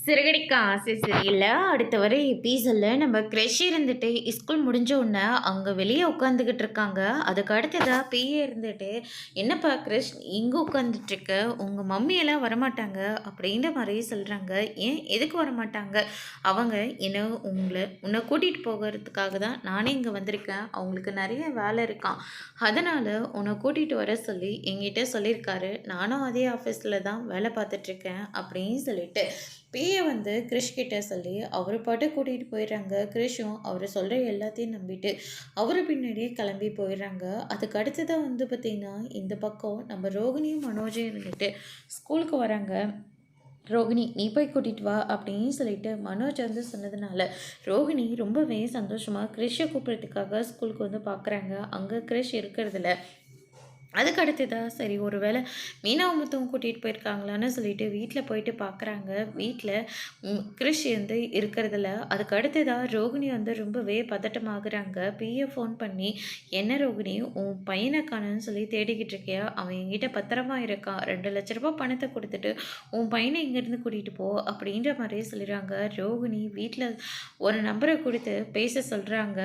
சிறகடிக்க ஆசை சரியில்ல. அடுத்த வர எபிசோட்ல நம்ம க்ரஷ் இருந்துட்டு ஸ்கூல் முடிஞ்ச உடனே அங்க வெளிய உட்காந்துக்கிட்டு இருக்காங்க. அதுக்கு அடுத்ததா பிஏ இருந்துட்டு, "என்னப்பா க்ரஷ் இங்க உட்காந்துட்டு இருக்க? உங்க மம்மி எல்லாம் வரமாட்டாங்க?" அப்படின்ற மாரி சொல்றாங்க. "ஏன் எதுக்கு வரமாட்டாங்க? அவங்க என்ன உன்னை கூட்டிட்டு போகறதுக்காக தான் நானே இங்க வந்திருக்கேன். அவங்களுக்கு நெறைய வேலை இருக்காம். அதனால உன்னை கூட்டிட்டு வர சொல்லி என்கிட்ட சொல்லியிருக்காரு. நானும் அதே ஆஃபீஸ்ல தான் வேலை பார்த்துட்டு இருக்கேன்." அப்படின்னு சொல்லிட்டு பிஏ வந்து கிரிஷ் கிட்ட சொல்லி அவரு பாட்டுக்கு கூட்டிட்டு போயிடுறாங்க. கிரிஷும் அவரு சொல்ற எல்லாத்தையும் நம்பிட்டு அவரு பின்னாடியே கிளம்பி போயிடுறாங்க. அதுக்கு அடுத்ததா வந்து பார்த்தீங்கன்னா, இந்த பக்கம் நம்ம ரோகிணியும் மனோஜும் இருந்துட்டு ஸ்கூலுக்கு வராங்க. ரோகிணி நீ போய் கூட்டிட்டு வா அப்படின்னு சொல்லிட்டு மனோஜ் வந்து சொன்னதுனால ரோகிணி ரொம்பவே சந்தோஷமா கிரிஷை கூப்பிட்றதுக்காக ஸ்கூலுக்கு வந்து பார்க்குறாங்க. அங்கே கிரிஷ் இருக்கிறதில்ல. அதுக்கு அடுத்ததா சரி ஒரு வேளை மீனாவை முத்துவும் கூட்டிகிட்டு போயிருக்காங்களான்னு சொல்லிட்டு வீட்டில் போயிட்டு பார்க்குறாங்க. வீட்டில் கிரிஷ் வந்து இருக்கிறதில்ல. அதுக்கு அடுத்ததா ரோகிணி வந்து ரொம்பவே பதட்டமாகறாங்க. பிஏ ஃபோன் பண்ணி, "என்ன ரோகிணி உன் பையனை காணோன்னு சொல்லி தேடிக்கிட்டு இருக்கியா? அவன் என்கிட்ட பத்திரமா இருக்கான். 2,00,000 பணத்தை கொடுத்துட்டு உன் பையனை இங்கேருந்து கூட்டிகிட்டு போ" அப்படின்ற மாதிரியே சொல்லிடுறாங்க. ரோகிணி வீட்டில் ஒரு நம்பரை கொடுத்து பேச சொல்கிறாங்க.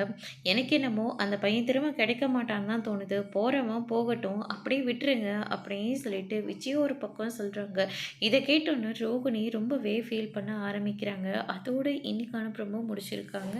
எனக்கு என்னமோ அந்த பையன் திரும்ப கிடைக்க மாட்டான்னு தான் தோணுது. போகிறவன் போகட்டும், அப்படியே விட்டுருங்க அப்படின்னு சொல்லிட்டு விஜய் ஒரு பக்கம் சொல்கிறாங்க. இதை கேட்டோன்னு ரோகிணி ரொம்பவே ஃபீல் பண்ண ஆரம்பிக்கிறாங்க. அதோடு இன்னைக்கான ப்ரோமோ முடிச்சிருக்காங்க.